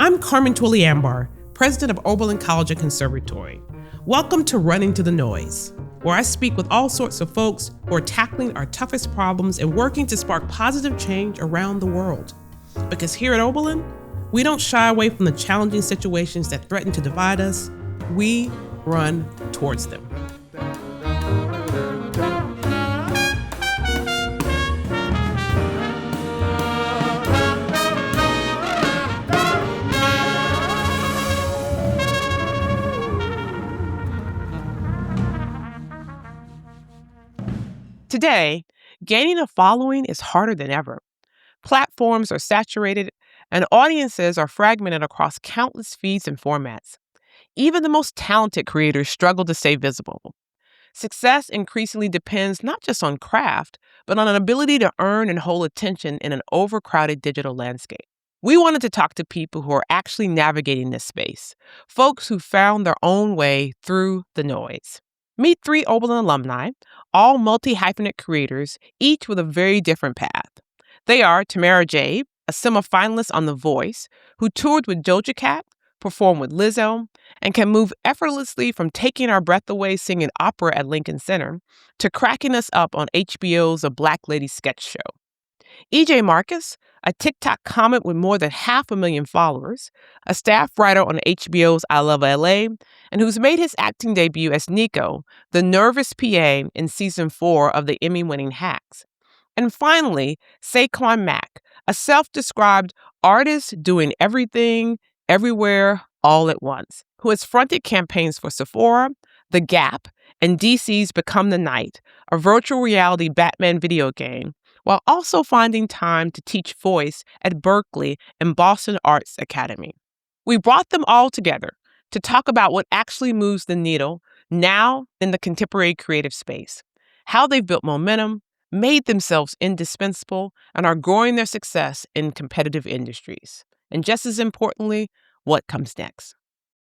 I'm Carmen Twillie Ambar, president of Oberlin College and Conservatory. Welcome to Running to the Noise, where I speak with all sorts of folks who are tackling our toughest problems and working to spark positive change around the world. Because here at Oberlin, we don't shy away from the challenging situations that threaten to divide us. We run towards them. Today, gaining a following is harder than ever. Platforms are saturated, and audiences are fragmented across countless feeds and formats. Even the most talented creators struggle to stay visible. Success increasingly depends not just on craft, but on an ability to earn and hold attention in an overcrowded digital landscape. We wanted to talk to people who are actually navigating this space, folks who found their own way through the noise. Meet 3 Oberlin alumni, all multi-hyphenate creators, each with a very different path. They are Tamara Jade, a semi-finalist on The Voice, who toured with Doja Cat, performed with Lizzo, and can move effortlessly from taking our breath away singing opera at Lincoln Center to cracking us up on HBO's A Black Lady sketch show. EJ Marcus, a TikTok comic with more than 500,000 followers, a staff writer on HBO's I Love LA, and who's made his acting debut as Nico, the nervous PA in season 4 of the Emmy-winning Hacks. And finally, Seyquan Mack, a self-described artist doing everything, everywhere, all at once, who has fronted campaigns for Sephora, The Gap, and DC's Become the Night, a virtual reality Batman video game, while also finding time to teach voice at Berkeley and Boston Arts Academy. We brought them all together to talk about what actually moves the needle now in the contemporary creative space, how they've built momentum, made themselves indispensable, and are growing their success in competitive industries. And just as importantly, what comes next.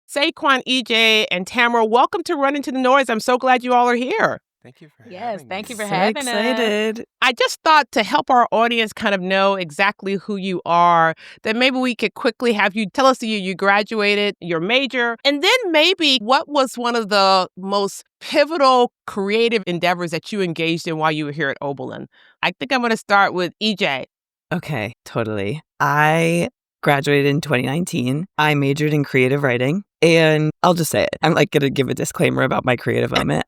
Seyquan, EJ, and Tamara, welcome to Run Into the Noise. I'm so glad you all are here. Thank you for Yes, thank you for us. having us. Excited. I just thought to help our audience kind of know exactly who you are, that maybe we could quickly have you tell us that you graduated, your major, and then maybe what was one of the most pivotal creative endeavors that you engaged in while you were here at Oberlin. I think I'm going to start with EJ. Okay, totally. I graduated in 2019. I majored in creative writing. And I'll just say it. I'm going to give a disclaimer about my creative moment.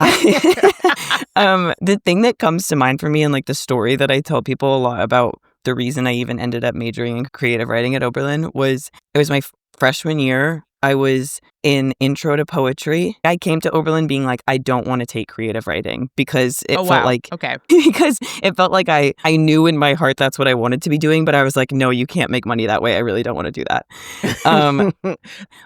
The thing that comes to mind for me and the story that I tell people a lot about the reason I even ended up majoring in creative writing at Oberlin was it was my freshman year. I was in intro to poetry. I came to Oberlin being I don't want to take creative writing because it felt because it felt like I knew in my heart that's what I wanted to be doing. But I was like, no, you can't make money that way. I really don't want to do that.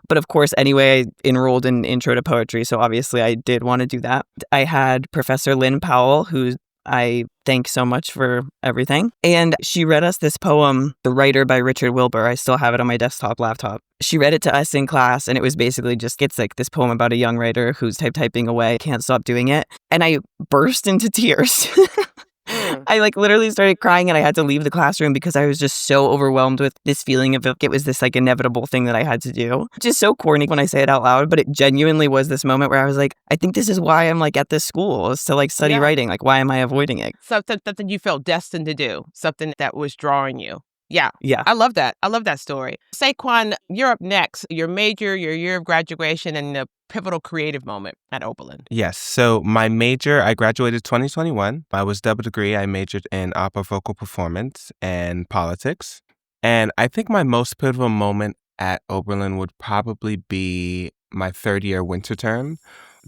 But of course, anyway, I enrolled in intro to poetry. So obviously I did want to do that. I had Professor Lynn Powell, who I thank so much for everything. And she read us this poem, The Writer by Richard Wilbur. I still have it on my desktop laptop. She read it to us in class, and it was basically just, it's this poem about a young writer who's typing away, can't stop doing it. And I burst into tears. I literally started crying, and I had to leave the classroom because I was just so overwhelmed with this feeling of it was this inevitable thing that I had to do. Just so corny when I say it out loud, but it genuinely was this moment where I was I think this is why I'm at this school, is to study writing. Why am I avoiding it? Something you felt destined to do, something that was drawing you. Yeah. I love that. I love that story. Seyquan, you're up next. Your major, your year of graduation, and the pivotal creative moment at Oberlin. Yes. So my major, I graduated 2021. I was double degree. I majored in opera vocal performance and politics. And I think my most pivotal moment at Oberlin would probably be my third year winter term.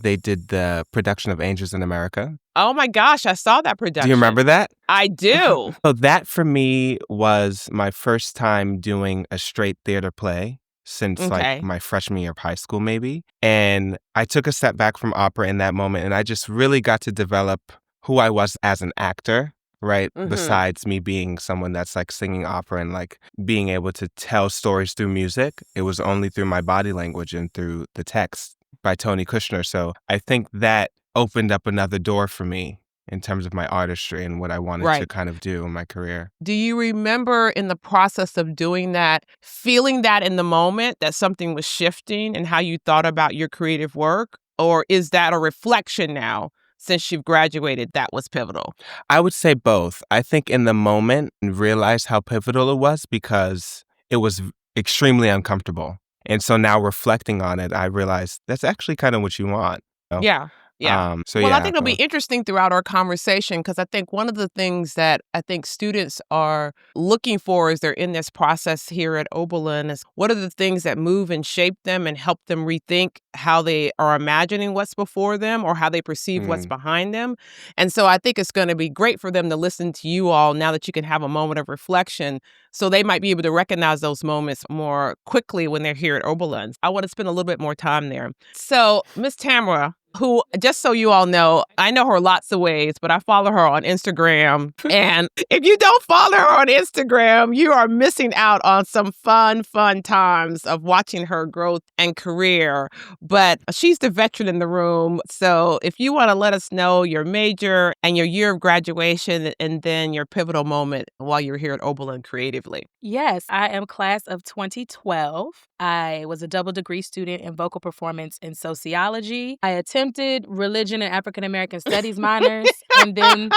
They did the production of Angels in America. Oh my gosh, I saw that production. Do you remember that? I do. So that for me was my first time doing a straight theater play since my freshman year of high school, maybe. And I took a step back from opera in that moment, and I just really got to develop who I was as an actor, right? Mm-hmm. Besides me being someone that's singing opera and being able to tell stories through music, it was only through my body language and through the text by Tony Kushner. So I think that opened up another door for me in terms of my artistry and what I wanted to kind of do in my career. Do you remember in the process of doing that, feeling that in the moment that something was shifting and how you thought about your creative work? Or is that a reflection now since you've graduated that was pivotal? I would say both. I think in the moment I realized how pivotal it was because it was extremely uncomfortable. And so now reflecting on it, I realized that's actually kind of what you want. Yeah. Yeah. I think it'll be interesting throughout our conversation because I think one of the things that I think students are looking for as they're in this process here at Oberlin is what are the things that move and shape them and help them rethink how they are imagining what's before them or how they perceive what's behind them. And so I think it's going to be great for them to listen to you all now that you can have a moment of reflection so they might be able to recognize those moments more quickly when they're here at Oberlin. I want to spend a little bit more time there. So, Miss Tamara, who, just so you all know, I know her lots of ways, but I follow her on Instagram. And if you don't follow her on Instagram, you are missing out on some fun times of watching her growth and career. But she's the veteran in the room. So if you want to let us know your major and your year of graduation and then your pivotal moment while you're here at Oberlin creatively. Yes, I am class of 2012. I was a double degree student in vocal performance and sociology. I attempted religion and African American studies minors, and then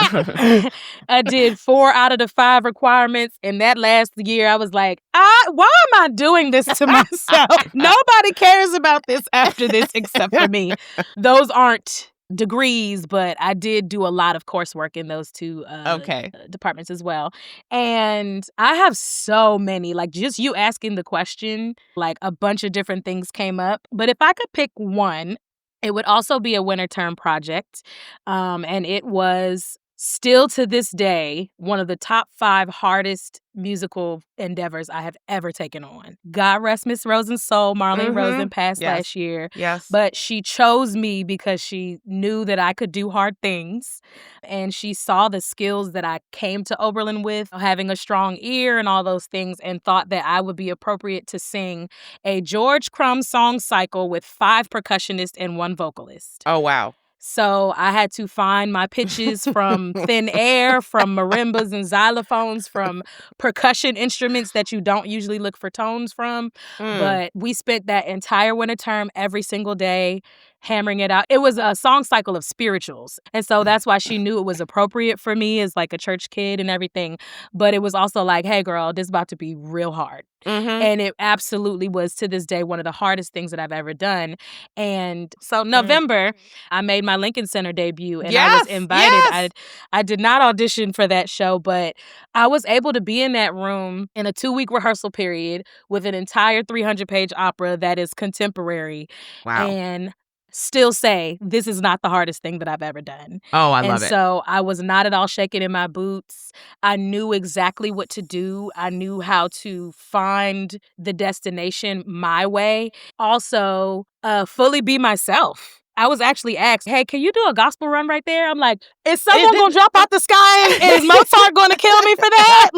I did 4 out of the 5 requirements. And that last year, I was like, why am I doing this to myself? Nobody cares about this after this except for me. Those aren't degrees, but I did do a lot of coursework in those 2 departments as well. And I have so many, like just you asking the question, like a bunch of different things came up. But if I could pick one, it would also be a winter term project. And it was still to this day one of the top 5 hardest musical endeavors I have ever taken on. God rest Miss Rosen's soul. Marlene Rosen passed last year. Yes. But she chose me because she knew that I could do hard things. And she saw the skills that I came to Oberlin with, having a strong ear and all those things, and thought that I would be appropriate to sing a George Crumb song cycle with 5 percussionists and 1 vocalist. Oh, wow. So I had to find my pitches from thin air, from marimbas and xylophones, from percussion instruments that you don't usually look for tones from. But we spent that entire winter term every single day hammering it out. It was a song cycle of spirituals. And so that's why she knew it was appropriate for me as like a church kid and everything. But it was also like, hey, girl, this is about to be real hard. And it absolutely was, to this day, one of the hardest things that I've ever done. And so November, I made my Lincoln Center debut and I was invited. I did not audition for that show, but I was able to be in that room in a 2-week rehearsal period with an entire 300-page opera that is contemporary. Wow. And still say, this is not the hardest thing that I've ever done. Oh, I love it. And so I was not at all shaken in my boots. I knew exactly what to do. I knew how to find the destination my way. Also, fully be myself. I was actually asked, hey, can you do a gospel run right there? I'm like, is someone going to drop out the sky and is Mozart going to kill me for that?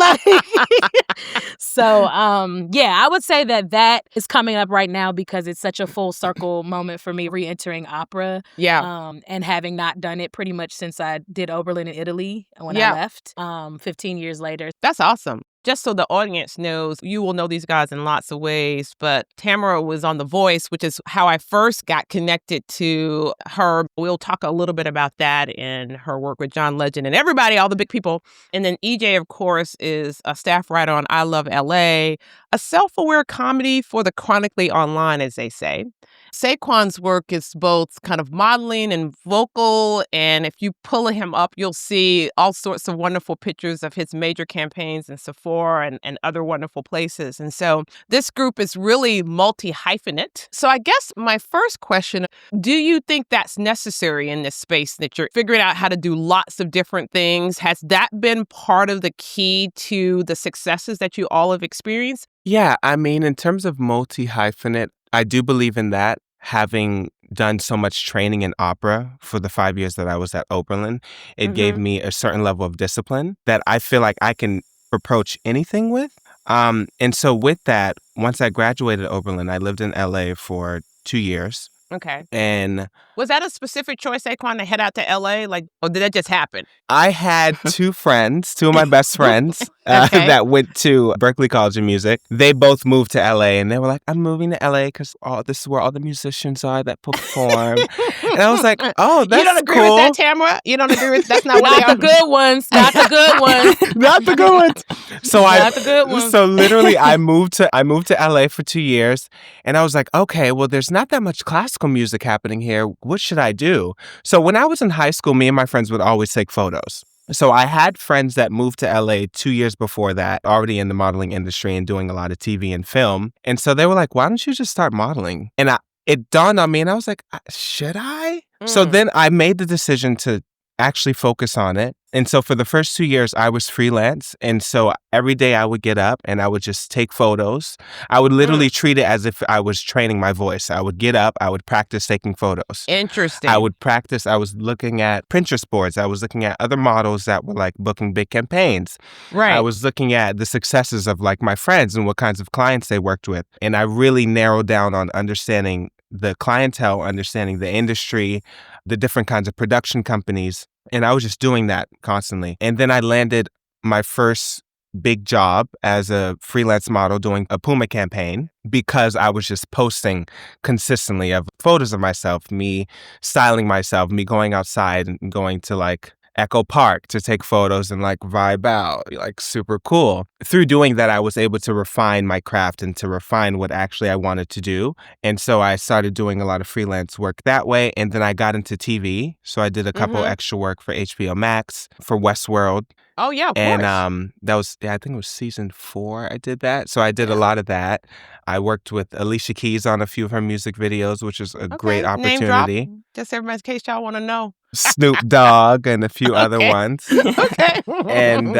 So, I would say that is coming up right now because it's such a full circle moment for me re-entering opera. Yeah. And having not done it pretty much since I did Oberlin in Italy when I left 15 years later. That's awesome. Just so the audience knows, you will know these guys in lots of ways, but Tamara was on The Voice, which is how I first got connected to her. We'll talk a little bit about that in her work with John Legend and everybody, all the big people. And then EJ, of course, is a staff writer on I Love LA, a self-aware comedy for the chronically online, as they say. Seyquan's work is both kind of modeling and vocal, and if you pull him up, you'll see all sorts of wonderful pictures of his major campaigns in Sephora and other wonderful places. And so this group is really multi-hyphenate. So I guess my first question, do you think that's necessary in this space that you're figuring out how to do lots of different things? Has that been part of the key to the successes that you all have experienced? Yeah, I mean, in terms of multi-hyphenate, I do believe in that. Having done so much training in opera for the 5 years that I was at Oberlin, it gave me a certain level of discipline that I feel like I can approach anything with. And so with that, once I graduated Oberlin, I lived in LA for 2 years. Okay. And was that a specific choice, Seyquan, to head out to LA? Like, or did that just happen? I had two of my best friends that went to Berklee College of Music. They both moved to LA, and they were like, I'm moving to LA because this is where all the musicians are that perform. And I was like, oh, that's You don't agree cool. with that, Tamara? You don't agree with that's not what Not the good ones. Not the good ones. Not the good ones. Not the good ones. So literally I moved to LA for 2 years, and I was like, okay, well, there's not that much classical music happening here. What should I do? So when I was in high school, me and my friends would always take photos. So I had friends that moved to LA 2 years before that, already in the modeling industry and doing a lot of TV and film. And so they were like, why don't you just start modeling? And it dawned on me, and I was like, should I? So then I made the decision to actually focus on it. And so for the first 2 years, I was freelance. And so every day I would get up and I would just take photos. I would literally treat it as if I was training my voice. I would get up, I would practice taking photos. Interesting. I would practice. I was looking at Pinterest boards. I was looking at other models that were like booking big campaigns. Right. I was looking at the successes of like my friends and what kinds of clients they worked with. And I really narrowed down on understanding the clientele, understanding the industry, the different kinds of production companies. And I was just doing that constantly. And then I landed my first big job as a freelance model doing a Puma campaign because I was just posting consistently of photos of myself, me styling myself, me going outside and going to like Echo Park to take photos and like vibe out, like super cool. Through doing that, I was able to refine my craft and to refine what actually I wanted to do. And so I started doing a lot of freelance work that way. And then I got into TV. So I did a couple extra work for HBO Max, for Westworld. Oh, yeah, of And course. that was, I think it was season 4 I did that. So I did a lot of that. I worked with Alicia Keys on a few of her music videos, which is a great Name drop. opportunity. Just everybody's case y'all want to know. Snoop Dogg and a few other Okay. ones. Okay. And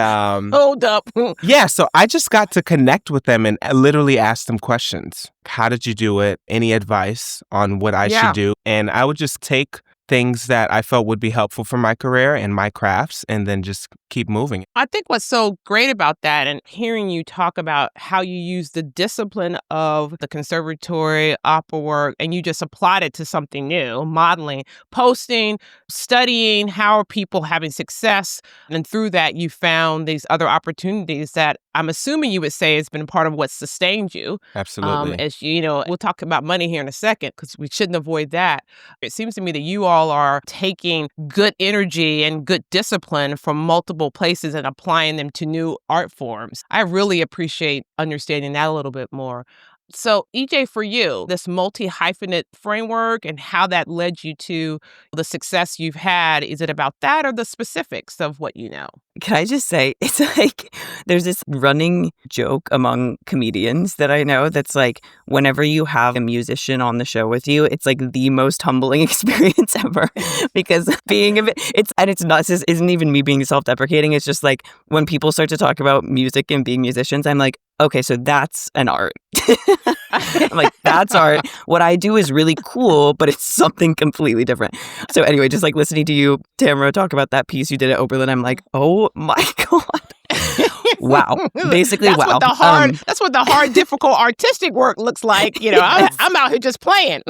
Hold up. yeah, so I just got to connect with them and literally ask them questions. How did you do it? Any advice on what I should do? And I would just take things that I felt would be helpful for my career and my crafts and then just keep moving. I think what's so great about that and hearing you talk about how you use the discipline of the conservatory, opera work, and you just applied it to something new, modeling, posting, studying, how are people having success? And through that, you found these other opportunities that I'm assuming you would say has been part of what sustained you. Absolutely. As you know, we'll talk about money here in a second because we shouldn't avoid that. It seems to me that you all are taking good energy and good discipline from multiple places and applying them to new art forms. I really appreciate understanding that a little bit more. So, EJ, for you, this multi-hyphenate framework and how that led you to the success you've had, is it about that or the specifics of what you know? Can I just say, it's like there's this running joke among comedians that I know that's like whenever you have a musician on the show with you, it's like the most humbling experience ever because being a bit, it's not, this isn't even me being self-deprecating. It's just like when people start to talk about music and being musicians, I'm like, okay, so that's an art. I'm like, that's art. What I do is really cool, but it's something completely different. So anyway, just like listening to you, Tamara, talk about that piece you did at Oberlin, I'm like, oh my God. Wow. Basically, that's wow. What the hard, that's what the hard, difficult artistic work looks like. You know, I'm out here just playing.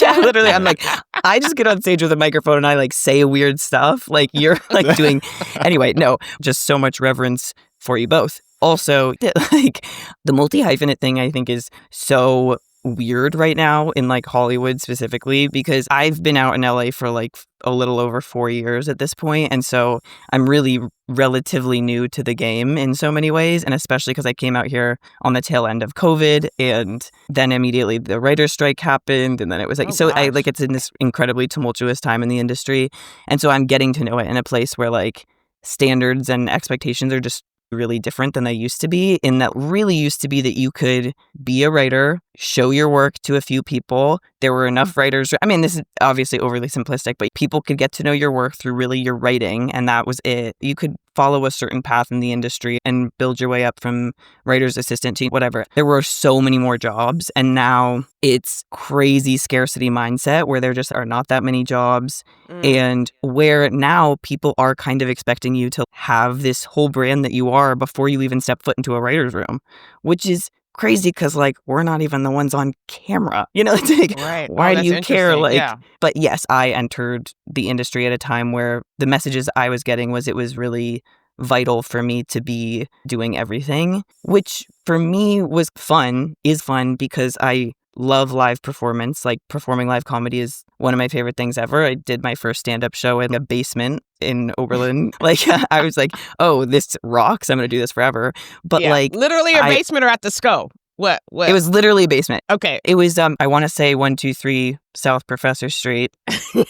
Yeah, literally, I'm like, I just get on stage with a microphone and I like say weird stuff. Like you're like doing, anyway, no, just so much reverence for you both. Also, like the multi-hyphenate thing, I think is so weird right now in like Hollywood specifically because I've been out in LA for like a little over 4 years at this point. And so I'm really relatively new to the game in so many ways. And especially because I came out here on the tail end of COVID and then immediately the writer's strike happened. And then it was like, it's in this incredibly tumultuous time in the industry. And so I'm getting to know it in a place where like standards and expectations are just really different than they used to be, in that really used to be that you could be a writer, show your work to a few people. There were enough writers. I mean, this is obviously overly simplistic, but people could get to know your work through really your writing, and that was it. You could follow a certain path in the industry and build your way up from writer's assistant to whatever. There were so many more jobs, and now it's crazy scarcity mindset where there just are not that many jobs, and where now people are kind of expecting you to have this whole brand that you are before you even step foot into a writer's room, which is crazy because like we're not even the ones on camera. You know, it's like, Right. why do you care? Like, Yeah. but yes, I entered the industry at a time where the messages I was getting was it was really vital for me to be doing everything, which for me was is fun because I love live performance. Like performing live comedy is one of my favorite things ever. I did my first stand-up show in a basement in Oberlin. Like I was like, oh, this rocks. I'm going to do this forever. But like literally a basement or at the SCO? What? It was literally a basement. Okay. It was, I want to say 123 South Professor Street.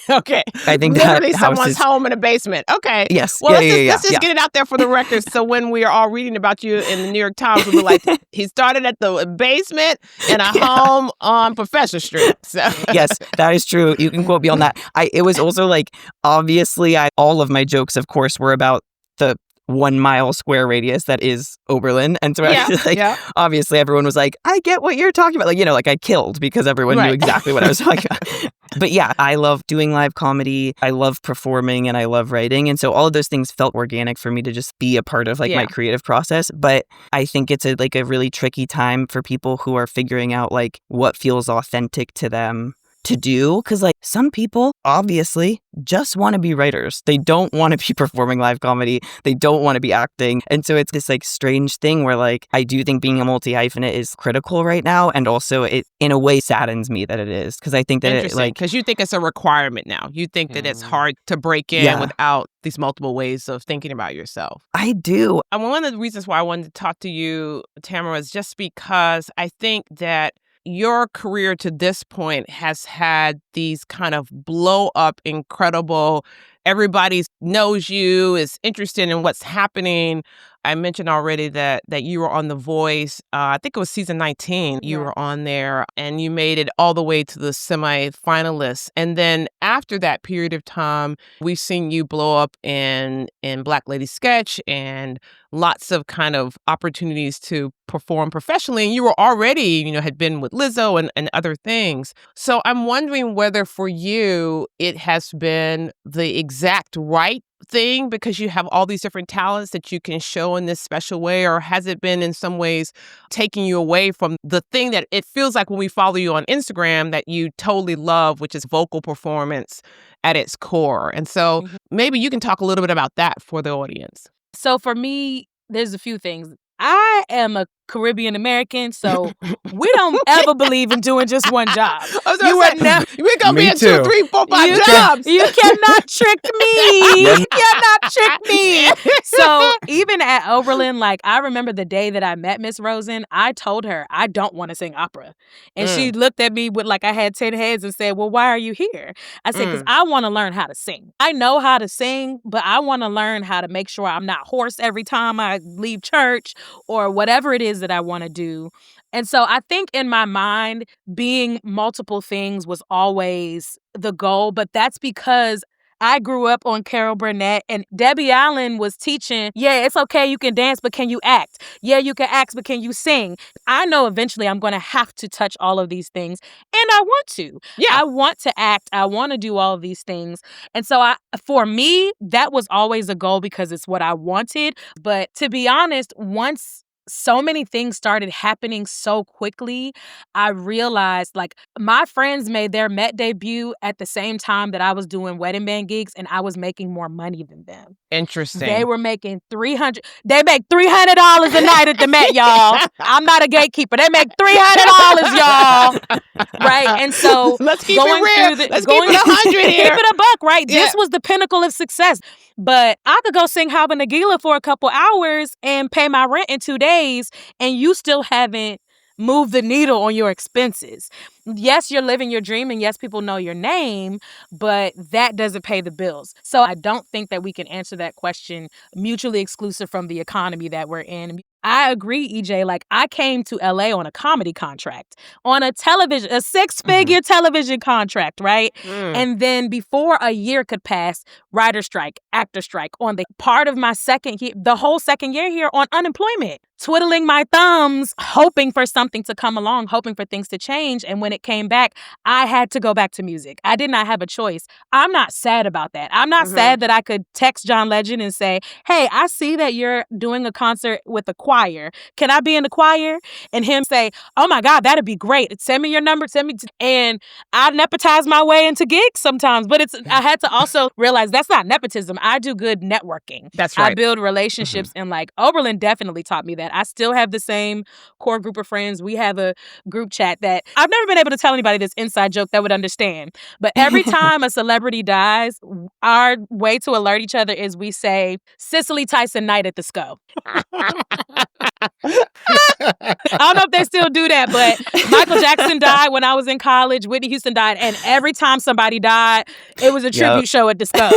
Okay. I think literally that someone's home in a basement. Okay. Yes. Well, let's just get it out there for the record. So when we are all reading about you in the New York Times, we'll be like, he started at the basement in a home on Professor Street. So. Yes, that is true. You can quote me on that. It was also like, obviously, all of my jokes, of course, were about the 1 mile square radius that is Oberlin. And so obviously everyone was like, I get what you're talking about. Like, you know, like I killed because everyone knew exactly what I was talking about. But yeah, I love doing live comedy. I love performing and I love writing. And so all of those things felt organic for me to just be a part of like my creative process. But I think it's a really tricky time for people who are figuring out like what feels authentic to them to do, because like some people obviously just want to be writers. They don't want to be performing live comedy. They don't want to be acting. And so it's this like strange thing where like I do think being a multi-hyphenate is critical right now, and also it in a way saddens me that it is, because I think that it like because you think it's a requirement now. You think that it's hard to break in without these multiple ways of thinking about yourself. I do. And one of the reasons why I wanted to talk to you, Tamara, is just because I think that your career to this point has had these kind of blow up, incredible, everybody knows you, is interested in what's happening. I mentioned already that you were on The Voice. I think it was season 19. You were on there and you made it all the way to the semi-finalists. And then after that period of time, we've seen you blow up in Black Lady Sketch and lots of kind of opportunities to perform professionally. And you were already, had been with Lizzo and other things. So I'm wondering whether for you, it has been the exact right thing because you have all these different talents that you can show in this special way, or has it been in some ways taking you away from the thing that it feels like when we follow you on Instagram that you totally love, which is vocal performance at its core? And so maybe you can talk a little bit about that for the audience. So for me, there's a few things. I am a Caribbean American, so we don't ever believe in doing just one job. We're gonna be in 2, 3, 4, 5 jobs. You cannot trick me. You cannot trick me. So even at Oberlin, like I remember the day that I met Miss Rosen, I told her I don't want to sing opera, and she looked at me with like I had 10 heads and said, "Well, why are you here?" I said, "Because I want to learn how to sing. I know how to sing, but I want to learn how to make sure I'm not hoarse every time I leave church or whatever it is that I want to do." And so I think in my mind, being multiple things was always the goal, but that's because I grew up on Carol Burnett and Debbie Allen was teaching, it's okay, you can dance, but can you act? Yeah, you can act, but can you sing? I know eventually I'm going to have to touch all of these things, and I want to. Yeah. I want to act. I want to do all of these things. And so for me, that was always a goal because it's what I wanted. But to be honest, once so many things started happening so quickly, I realized like my friends made their Met debut at the same time that I was doing wedding band gigs, and I was making more money than them. Interesting. They were making They make $300 a night at the Met, y'all. I'm not a gatekeeper. They make $300, y'all. Right? And so let's keep it real. Let's keep it 100 here. Keep it a buck, right? Yeah. This was the pinnacle of success. But I could go sing Hava Nagila for a couple hours and pay my rent in 2 days, and you still haven't moved the needle on your expenses. Yes, you're living your dream, and yes, people know your name, but that doesn't pay the bills. So I don't think that we can answer that question mutually exclusive from the economy that we're in. I agree, EJ. Like, I came to LA on a comedy contract, on a 6-figure television contract, right? And then before a year could pass, writer strike, actor strike, on the part of my the whole second year here on unemployment, twiddling my thumbs, hoping for something to come along, hoping for things to change. And when it came back, I had to go back to music. I did not have a choice. I'm not sad about that. I'm not sad that I could text John Legend and say, hey, I see that you're doing a concert with a choir choir. Can I be in the choir? And him say, oh my God, that'd be great. Send me your number. And I nepotize my way into gigs sometimes. But I had to also realize that's not nepotism. I do good networking. That's right. I build relationships. And like Oberlin definitely taught me that. I still have the same core group of friends. We have a group chat that I've never been able to tell anybody this inside joke that would understand. But every time a celebrity dies, our way to alert each other is we say, Cicely Tyson night at the SCO. I don't know if they still do that, but Michael Jackson died when I was in college. Whitney Houston died. And every time somebody died, it was a tribute show at the SCO.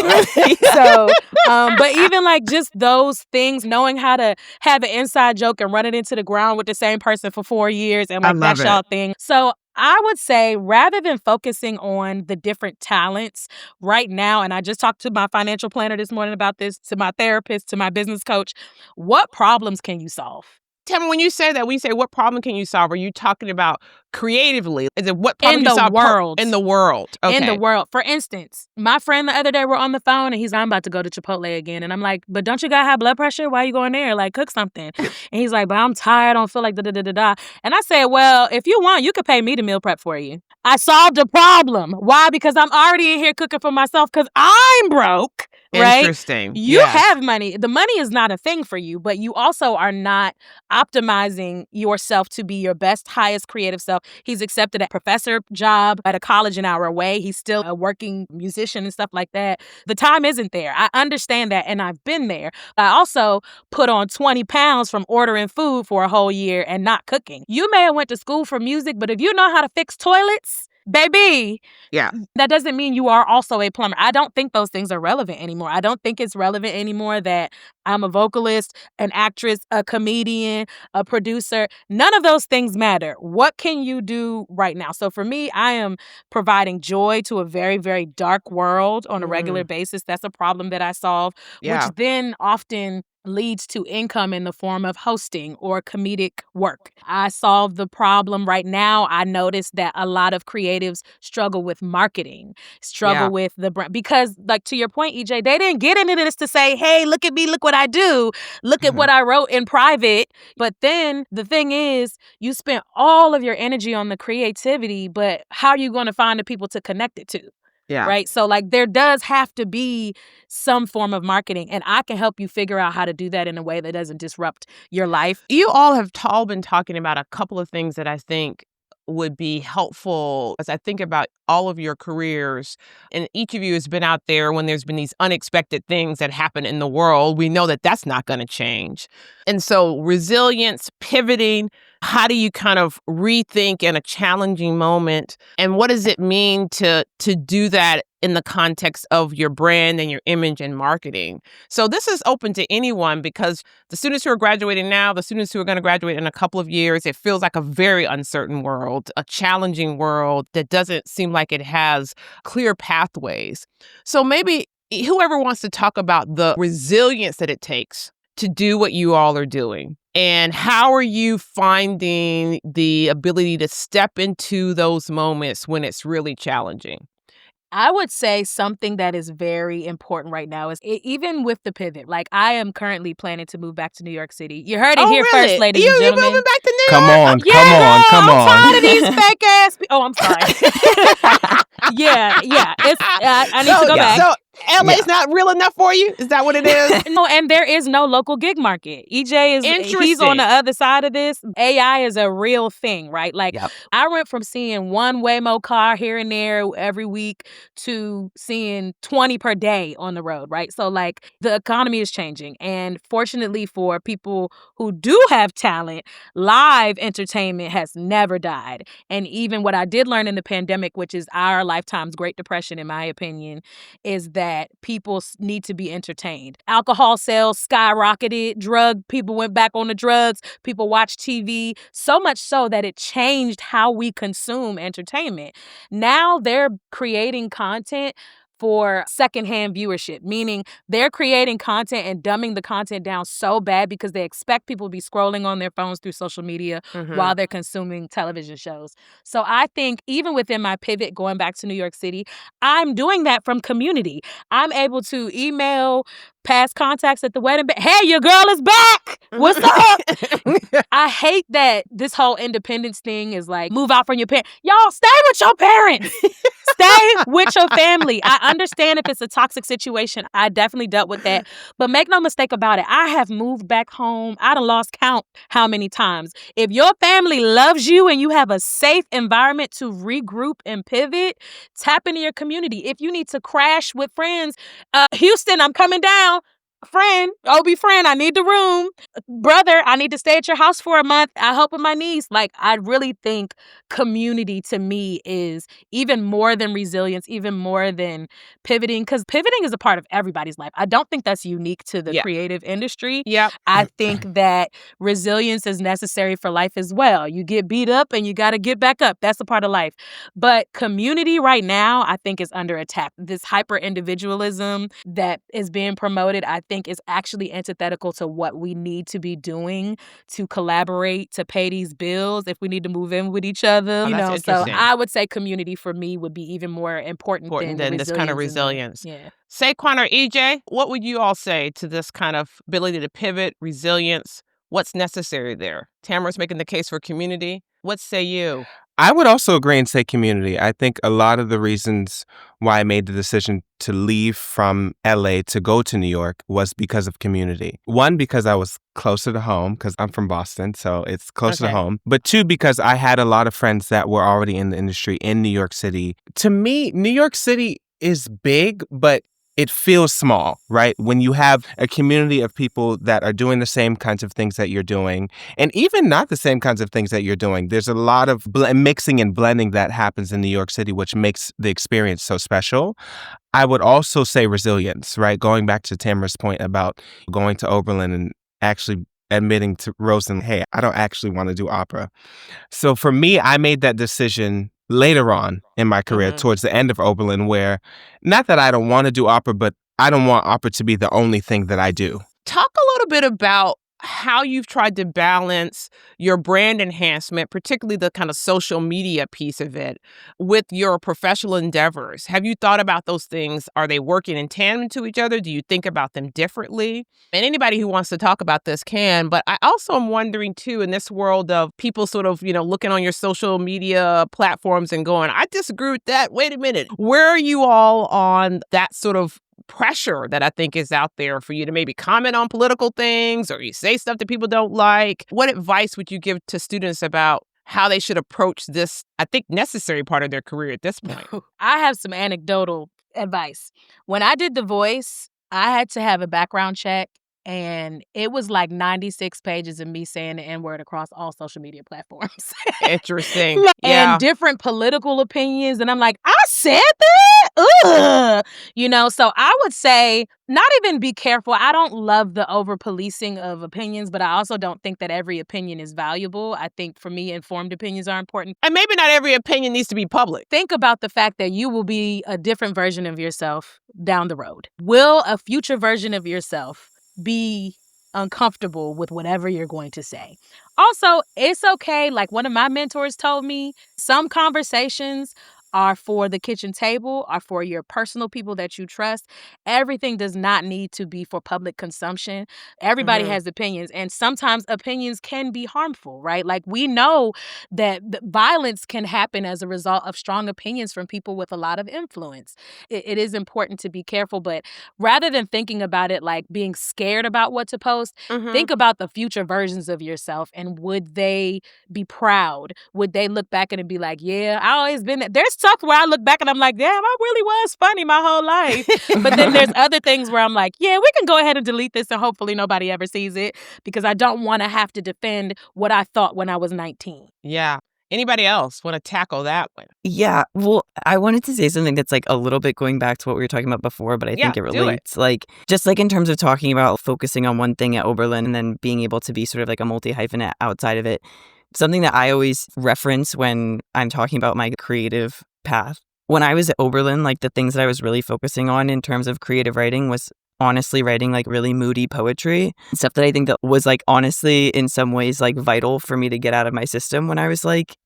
So, but even like just those things, knowing how to have an inside joke and run it into the ground with the same person for 4 years and like that's y'all thing. So I would say rather than focusing on the different talents right now, and I just talked to my financial planner this morning about this, to my therapist, to my business coach, what problems can you solve? Tamara, when you say that, what problem can you solve? Are you talking about creatively? Is it what problem in can you the solve world? In the world. Okay. In the world. For instance, my friend the other day, we're on the phone and he's like, I'm about to go to Chipotle again. And I'm like, but don't you got high blood pressure? Why are you going there? Like, cook something. And he's like, but I'm tired. I don't feel like da-da-da-da-da. And I said, well, if you want, you could pay me to meal prep for you. I solved a problem. Why? Because I'm already in here cooking for myself because I'm broke. Right? Interesting. You have money. The money is not a thing for you, but you also are not optimizing yourself to be your best, highest creative self. He's accepted a professor job at a college an hour away. He's still a working musician and stuff like that. The time isn't there. I understand that, and I've been there. I also put on 20 pounds from ordering food for a whole year and not cooking. You may have went to school for music, but if you know how to fix toilets, baby, that doesn't mean you are also a plumber. I don't think those things are relevant anymore. I don't think it's relevant anymore that I'm a vocalist, an actress, a comedian, a producer. None of those things matter. What can you do right now? So for me, I am providing joy to a very, very dark world on a regular basis. That's a problem that I solve, which then often leads to income in the form of hosting or comedic work. I solve the problem right now. I notice that a lot of creatives struggle with marketing, struggle with the brand. Because, like, to your point, EJ, they didn't get into this to say, hey, look at me, look what I do, look at what I wrote in private. But then the thing is, you spent all of your energy on the creativity, but how are you going to find the people to connect it to? Yeah. Right. So like there does have to be some form of marketing, and I can help you figure out how to do that in a way that doesn't disrupt your life. You all have all been talking about a couple of things that I think would be helpful as I think about all of your careers. And each of you has been out there when there's been these unexpected things that happen in the world. We know that that's not going to change. And so resilience, pivoting, how do you kind of rethink in a challenging moment? And what does it mean to do that in the context of your brand and your image and marketing? So this is open to anyone because the students who are graduating now, the students who are going to graduate in a couple of years, it feels like a very uncertain world, a challenging world that doesn't seem like it has clear pathways. So maybe whoever wants to talk about the resilience that it takes to do what you all are doing. And how are you finding the ability to step into those moments when it's really challenging? I would say something that is very important right now is even with the pivot. Like I am currently planning to move back to New York City. You heard it here first, ladies and gentlemen. You moving back to New Come York? on, come on. I'm tired of these fake ass. I'm sorry. yeah. I need to go back. So LA's not real enough for you? Is that what it is? No, and there is no local gig market. EJ he's on the other side of this. AI is a real thing, right? Like I went from seeing one Waymo car here and there every week to seeing 20 per day on the road, right? So like the economy is changing. And fortunately for people who do have talent, live entertainment has never died. And even what I did learn in the pandemic, which is our lifetime's Great Depression, in my opinion, is that people need to be entertained. Alcohol sales skyrocketed. People went back on the drugs. People watched TV, so much so that it changed how we consume entertainment. Now they're creating content for secondhand viewership, meaning they're creating content and dumbing the content down so bad because they expect people to be scrolling on their phones through social media while they're consuming television shows. So I think even within my pivot going back to New York City, I'm doing that from community. I'm able to email past contacts at the wedding. Hey, your girl is back. What's up? I hate that this whole independence thing is like, move out from your parents. Y'all, stay with your parents. Stay with your family. I understand if it's a toxic situation. I definitely dealt with that. But make no mistake about it. I have moved back home. I done lost count how many times. If your family loves you and you have a safe environment to regroup and pivot, tap into your community. If you need to crash with friends, Houston, I'm coming down. Friend, friend, I need the room. Brother, I need to stay at your house for a month. I help with my niece. Like, I really think community to me is even more than resilience, even more than pivoting, because pivoting is a part of everybody's life. I don't think that's unique to the creative industry. Yep. I think that resilience is necessary for life as well. You get beat up and you got to get back up. That's a part of life. But community right now, I think, is under attack. This hyper-individualism that is being promoted, I think, is actually antithetical to what we need to be doing to collaborate, to pay these bills, if we need to move in with each other. So I would say community for me would be even more important than this kind of resilience. Yeah. Seyquan or EJ, what would you all say to this kind of ability to pivot, resilience? What's necessary there? Tamara's making the case for community. What say you? I would also agree and say community. I think a lot of the reasons why I made the decision to leave from LA to go to New York was because of community. One, because I was closer to home, because I'm from Boston, so it's closer to home. But two, because I had a lot of friends that were already in the industry in New York City. To me, New York City is big, but it feels small, right? When you have a community of people that are doing the same kinds of things that you're doing, and even not the same kinds of things that you're doing, there's a lot of mixing and blending that happens in New York City, which makes the experience so special. I would also say resilience, right? Going back to Tamara's point about going to Oberlin and actually admitting to Rosen, hey, I don't actually want to do opera. So for me, I made that decision later on in my career, towards the end of Oberlin, where not that I don't want to do opera, but I don't want opera to be the only thing that I do. Talk a little bit about how you've tried to balance your brand enhancement, particularly the kind of social media piece of it, with your professional endeavors. Have you thought about those things? Are they working in tandem to each other? Do you think about them differently? And anybody who wants to talk about this can, but I also am wondering too, in this world of people sort of, looking on your social media platforms and going, I disagree with that. Wait a minute. Where are you all on that sort of pressure that I think is out there for you to maybe comment on political things, or you say stuff that people don't like? What advice would you give to students about how they should approach this, I think, necessary part of their career at this point? I have some anecdotal advice. When I did The Voice, I had to have a background check, and it was like 96 pages of me saying the N-word across all social media platforms. Interesting. And different political opinions. And I'm like, I said that? Ugh. So I would say not even be careful. I don't love the over-policing of opinions, but I also don't think that every opinion is valuable. I think for me, informed opinions are important. And maybe not every opinion needs to be public. Think about the fact that you will be a different version of yourself down the road. Will a future version of yourself be uncomfortable with whatever you're going to say? Also, it's okay. Like one of my mentors told me, some conversations are for the kitchen table, are for your personal people that you trust. Everything does not need to be for public consumption. Everybody has opinions, and sometimes opinions can be harmful, right? Like we know that violence can happen as a result of strong opinions from people with a lot of influence. It is important to be careful, but rather than thinking about it like being scared about what to post, think about the future versions of yourself, and would they be proud? Would they look back and be like, yeah, I always been there. There's stuff where I look back and I'm like, damn, I really was funny my whole life. But then there's other things where I'm like, yeah, we can go ahead and delete this and hopefully nobody ever sees it, because I don't want to have to defend what I thought when I was 19. Yeah. Anybody else want to tackle that one? Yeah. Well, I wanted to say something that's like a little bit going back to what we were talking about before, but I think it relates. Like, just like in terms of talking about focusing on one thing at Oberlin and then being able to be sort of like a multi-hyphenate outside of it. Something that I always reference when I'm talking about my creative path. When I was at Oberlin, like the things that I was really focusing on in terms of creative writing was honestly writing like really moody poetry, stuff that I think that was like honestly in some ways like vital for me to get out of my system when I was like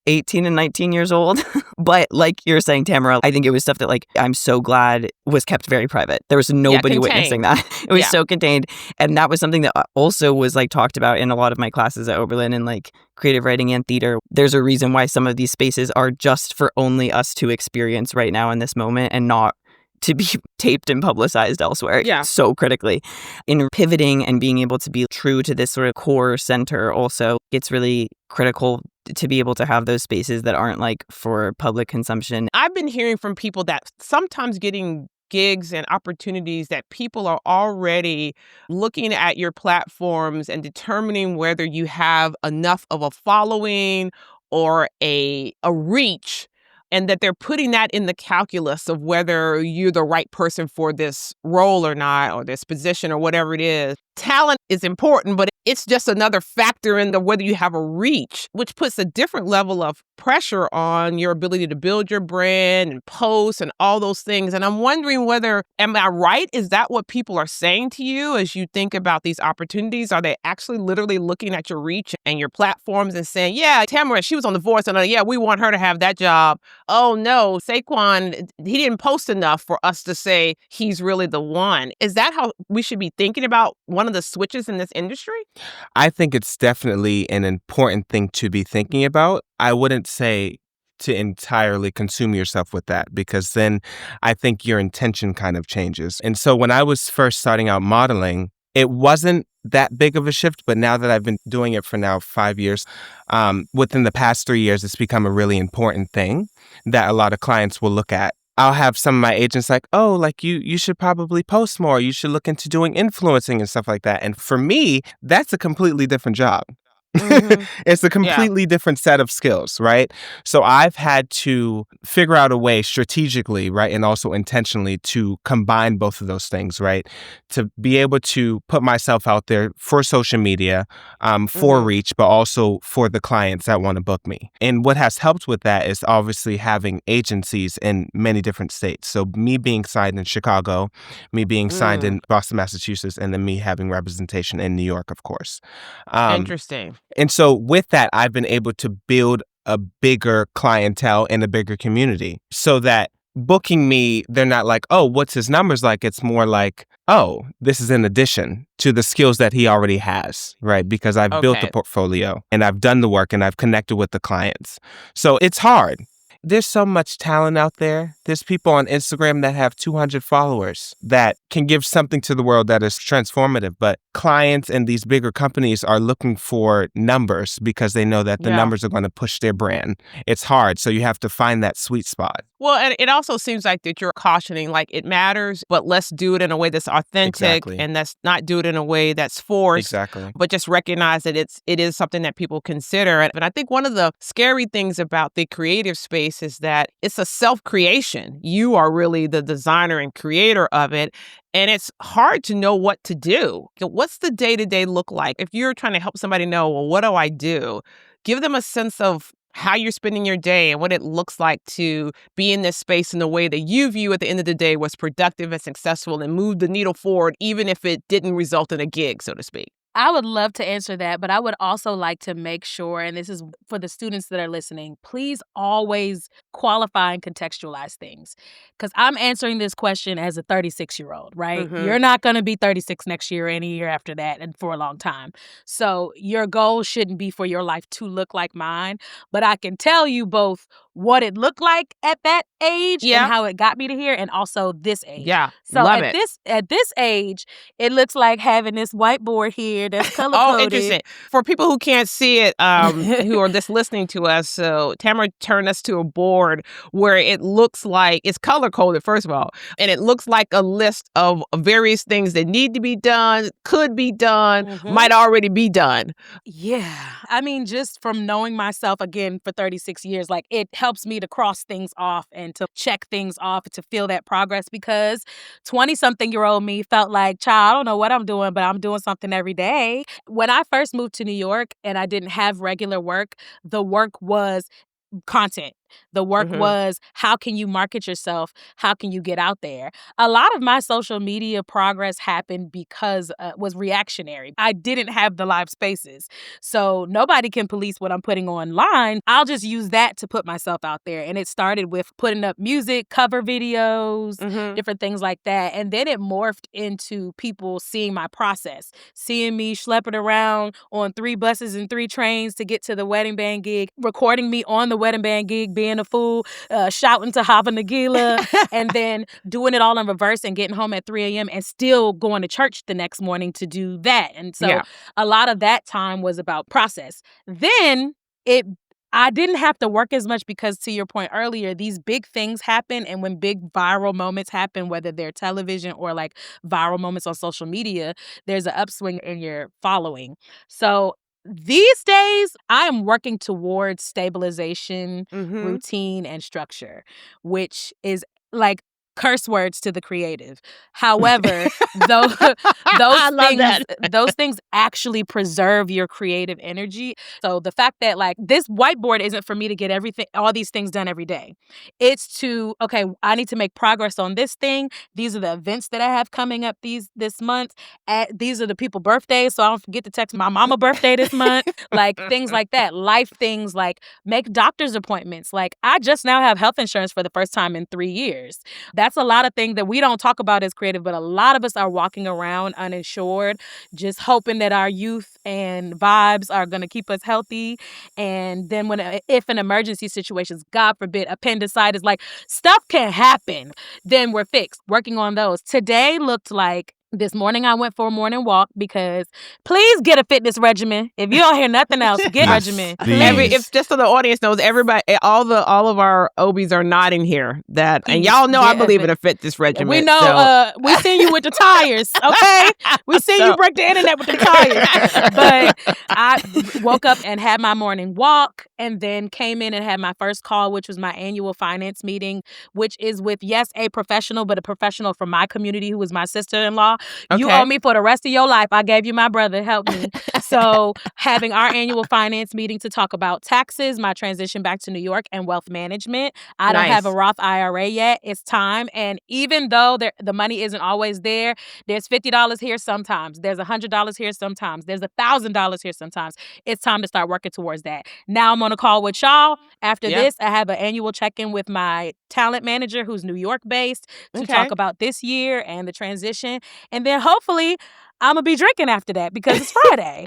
18 and 19 years old. But like you're saying, Tamara, I think it was stuff that like I'm so glad was kept very private. There was nobody witnessing that. It was so contained. And that was something that also was like talked about in a lot of my classes at Oberlin and like creative writing and theater. There's a reason why some of these spaces are just for only us to experience right now in this moment and not to be taped and publicized elsewhere so critically. In pivoting and being able to be true to this sort of core center also, it's really critical to be able to have those spaces that aren't like for public consumption. I've been hearing from people that sometimes getting gigs and opportunities that people are already looking at your platforms and determining whether you have enough of a following or a reach, and that they're putting that in the calculus of whether you're the right person for this role or not, or this position or whatever it is. Talent is important, but it's just another factor in the whether you have a reach, which puts a different level of pressure on your ability to build your brand and post and all those things. And I'm wondering whether, am I right? Is that what people are saying to you as you think about these opportunities? Are they actually literally looking at your reach and your platforms and saying, yeah, Tamara, she was on The Voice, and yeah, we want her to have that job. Oh no, Seyquan, he didn't post enough for us to say he's really the one. Is that how we should be thinking about one of the switches in this industry? I think it's definitely an important thing to be thinking about. I wouldn't say to entirely consume yourself with that, because then I think your intention kind of changes. And so when I was first starting out modeling, it wasn't that big of a shift, but now that I've been doing it for now 5 years, within the past 3 years, it's become a really important thing that a lot of clients will look at. I'll have some of my agents like, oh, like you should probably post more. You should look into doing influencing and stuff like that. And for me, that's a completely different job. Mm-hmm. It's a completely different set of skills, right? So I've had to figure out a way strategically, right, and also intentionally to combine both of those things, right? To be able to put myself out there for social media, for reach, but also for the clients that want to book me. And what has helped with that is obviously having agencies in many different states. So me being signed in Chicago, me being signed in Boston, Massachusetts, and then me having representation in New York, of course. Interesting. And so with that, I've been able to build a bigger clientele and a bigger community so that booking me, they're not like, oh, what's his numbers like? It's more like, oh, this is in addition to the skills that he already has, right? Because I've built the portfolio and I've done the work and I've connected with the clients. So it's hard. There's so much talent out there. There's people on Instagram that have 200 followers that can give something to the world that is transformative. But clients and these bigger companies are looking for numbers because they know that the numbers are going to push their brand. It's hard. So you have to find that sweet spot. Well, and it also seems like that you're cautioning, like, it matters, but let's do it in a way that's authentic and let's not do it in a way that's forced. But just recognize that it is something that people consider. And I think one of the scary things about the creative space is that it's a self-creation. You are really the designer and creator of it. And it's hard to know what to do. What's the day-to-day look like? If you're trying to help somebody know, well, what do I do? Give them a sense of how you're spending your day and what it looks like to be in this space in the way that you view at the end of the day was productive and successful and move the needle forward, even if it didn't result in a gig, so to speak. I would love to answer that, but I would also like to make sure, and this is for the students that are listening, please always qualify and contextualize things. Because I'm answering this question as a 36-year-old, right? Mm-hmm. You're not going to be 36 next year or any year after that and for a long time. So your goal shouldn't be for your life to look like mine. But I can tell you both what it looked like at that age and how it got me to here, and also this age. Yeah, so love at this age, it looks like having this whiteboard here that's color coded. Oh, interesting. For people who can't see it, who are just listening to us, so Tamara turned us to a board where it looks like it's color coded, first of all, and it looks like a list of various things that need to be done, could be done, might already be done. Yeah, I mean, just from knowing myself again for 36 years, like, it helps me to cross things off and to check things off, to feel that progress, because 20-something-year-old me felt like, child, I don't know what I'm doing, but I'm doing something every day. When I first moved to New York and I didn't have regular work, the work was content. The work was, how can you market yourself? How can you get out there? A lot of my social media progress happened because was reactionary. I didn't have the live spaces. So nobody can police what I'm putting online. I'll just use that to put myself out there. And it started with putting up music, cover videos, different things like that. And then it morphed into people seeing my process, seeing me schlepping around on 3 buses and 3 trains to get to the wedding band gig, recording me on the wedding band gig, being a fool, shouting to Hava Nagila, and then doing it all in reverse and getting home at 3 a.m. and still going to church the next morning to do that. And so a lot of that time was about process. Then I didn't have to work as much because, to your point earlier, these big things happen. And when big viral moments happen, whether they're television or like viral moments on social media, there's an upswing in your following. So these days, I am working towards stabilization, routine, and structure, which is like curse words to the creative. However, those things actually preserve your creative energy. So the fact that like this whiteboard isn't for me to get all these things done every day. It's to, okay, I need to make progress on this thing. These are the events that I have coming up this month. These are the people's birthdays, so I don't forget to text my mama birthday this month. Like things like that. Life things like make doctor's appointments. Like I just now have health insurance for the first time in 3 years. That's a lot of things that we don't talk about as creative, but a lot of us are walking around uninsured, just hoping that our youth and vibes are going to keep us healthy. And then if an emergency situation, God forbid, appendicitis, like stuff can happen, then we're fixed. Working on those. Today looked like this morning I went for a morning walk because please get a fitness regimen. If you don't hear nothing else, get regimen. If just so the audience knows, everybody, all of our OBs are nodding here. And y'all know I believe in a fitness regimen. We know. We seen you with the tires, okay? We seen you break the internet with the tires. But I woke up and had my morning walk, and then came in and had my first call, which was my annual finance meeting, which is with a professional, but a professional from my community who was my sister-in-law. Okay. You owe me for the rest of your life. I gave you my brother. Help me. So having our annual finance meeting to talk about taxes, my transition back to New York, and wealth management. I don't have a Roth IRA yet. It's time. And even though the money isn't always there, there's $50 here sometimes. There's $100 here sometimes. There's $1,000 here sometimes. It's time to start working towards that. Now I'm on a call with y'all. After this, I have an annual check-in with my talent manager who's New York based to talk about this year and the transition. And then hopefully I'm going to be drinking after that because it's Friday.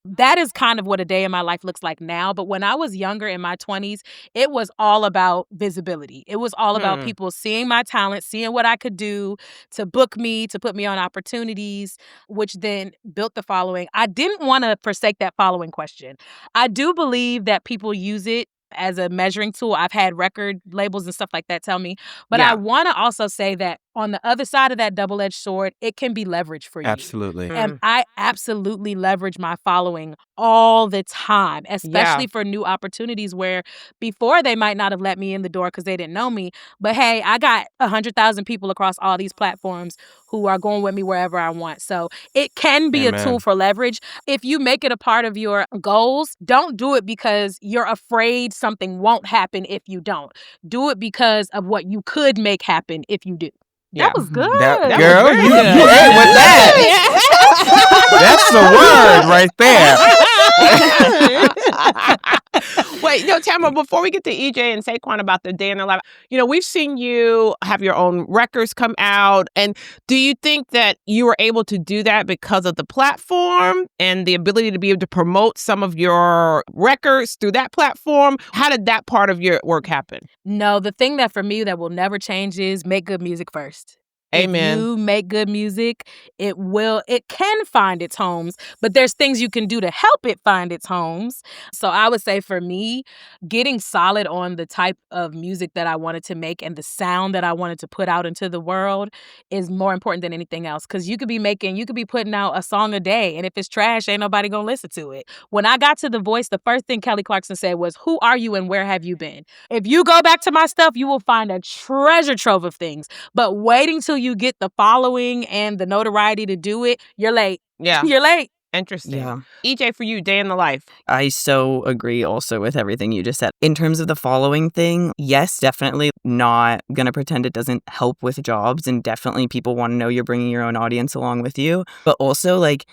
That is kind of what a day in my life looks like now. But when I was younger in my 20s, it was all about visibility. It was all about people seeing my talent, seeing what I could do to book me, to put me on opportunities, which then built the following. I didn't want to forsake that following question. I do believe that people use it as a measuring tool. I've had record labels and stuff like that tell me. But I want to also say that on the other side of that double-edged sword, it can be leverage for you. Absolutely. And I absolutely leverage my following all the time, especially for new opportunities where before they might not have let me in the door because they didn't know me. But hey, I got 100,000 people across all these platforms who are going with me wherever I want. So it can be a tool for leverage. If you make it a part of your goals, don't do it because you're afraid something won't happen if you don't. Do it because of what you could make happen if you do. Yeah. That was good. Girl, you ate with that. That's the word right there. Wait, no, Tamara, before we get to EJ and Seyquan about the day in their life, we've seen you have your own records come out. And do you think that you were able to do that because of the platform and the ability to be able to promote some of your records through that platform? How did that part of your work happen? No, the thing that for me that will never change is make good music first. Amen. If you make good music, it can find its homes, but there's things you can do to help it find its homes. So I would say for me, getting solid on the type of music that I wanted to make and the sound that I wanted to put out into the world is more important than anything else. Because you could be putting out a song a day, and if it's trash, ain't nobody gonna listen to it. When I got to The Voice, the first thing Kelly Clarkson said was, "Who are you and where have you been?" If you go back to my stuff, you will find a treasure trove of things. But waiting till you get the following and the notoriety to do it, you're late. Yeah. You're late. Interesting. Yeah. EJ, for you, day in the life. I so agree also with everything you just said. In terms of the following thing, yes, definitely not going to pretend it doesn't help with jobs. And definitely people want to know you're bringing your own audience along with you. But also, like,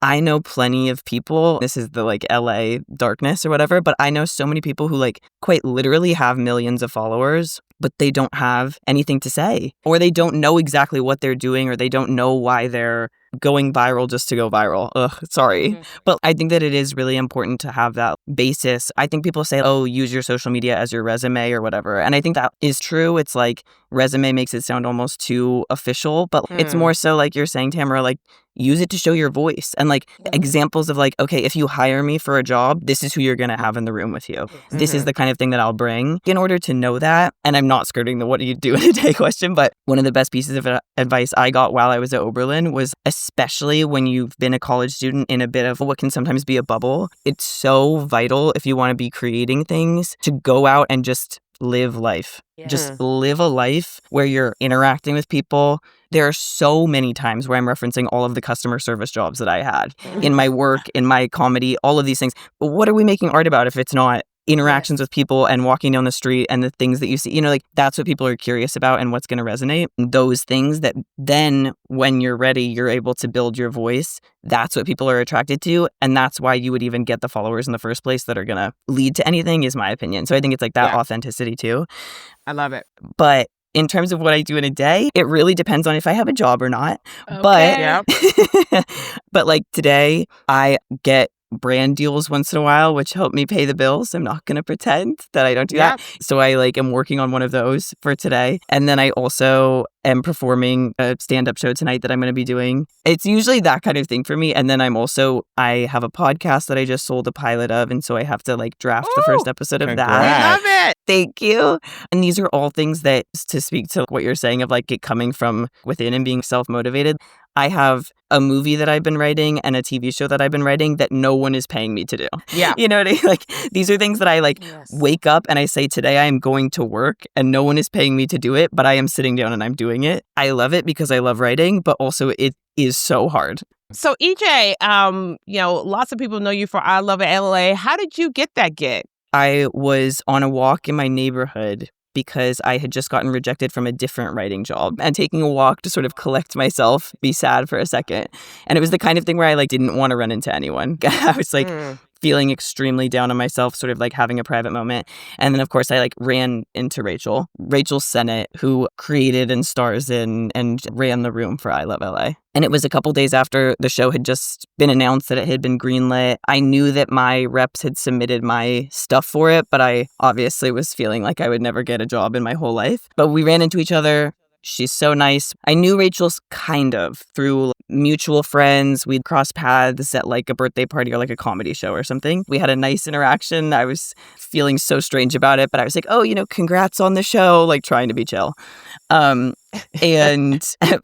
I know plenty of people, this is the like LA darkness or whatever, but I know so many people who like quite literally have millions of followers, but they don't have anything to say, or they don't know exactly what they're doing, or they don't know why they're going viral just to go viral. Ugh, sorry. Mhm. But I think that it is really important to have that basis. I think people say, oh, use your social media as your resume or whatever. And I think that is true. It's like resume makes it sound almost too official, but it's more so like you're saying, Tamara, like use it to show your voice and like examples of like, okay, if you hire me for a job, this is who you're going to have in the room with you. This is the kind of thing that I'll bring. In order to know that, and I'm not skirting the what do you do in a day question, but one of the best pieces of advice I got while I was at Oberlin was, especially when you've been a college student in a bit of what can sometimes be a bubble, it's so vital if you want to be creating things to go out and just live life. Just live a life where you're interacting with people. There are so many times where I'm referencing all of the customer service jobs that I had in my work, in my comedy, all of these things. But what are we making art about if it's not interactions with people and walking down the street and the things that you see? You know, like that's what people are curious about and what's going to resonate. Those things that then when you're ready, you're able to build your voice. That's what people are attracted to. And that's why you would even get the followers in the first place that are going to lead to anything, is my opinion. So I think it's like that authenticity too. I love it. But in terms of what I do in a day, it really depends on if I have a job or not. Okay. But like today, I get brand deals once in a while, which help me pay the bills. I'm not going to pretend that I don't do that. So I like am working on one of those for today. And then I also am performing a stand-up show tonight that I'm going to be doing. It's usually that kind of thing for me. And then I have a podcast that I just sold a pilot of. And so I have to like draft the first episode of that. I love it. Thank you. And these are all things that, to speak to what you're saying of like it coming from within and being self-motivated, I have a movie that I've been writing and a TV show that I've been writing that no one is paying me to do. Yeah. You know what I mean? Like these are things that I like wake up and I say, today I am going to work and no one is paying me to do it, but I am sitting down and I'm doing it. I love it because I love writing, but also it is so hard. So EJ, lots of people know you for I Love LA. How did you get that gig? I was on a walk in my neighborhood because I had just gotten rejected from a different writing job and taking a walk to sort of collect myself, be sad for a second. And it was the kind of thing where I like didn't want to run into anyone. I was like feeling extremely down on myself, sort of like having a private moment. And then of course I like ran into Rachel Sennett, who created and stars in and ran the room for I Love LA. And it was a couple days after the show had just been announced that it had been greenlit. I knew that my reps had submitted my stuff for it, but I obviously was feeling like I would never get a job in my whole life. But we ran into each other. She's so nice. I knew Rachel's kind of through mutual friends. We'd cross paths at like a birthday party or like a comedy show or something. We had a nice interaction. I was feeling so strange about it, but I was like, oh, congrats on the show, like trying to be chill. And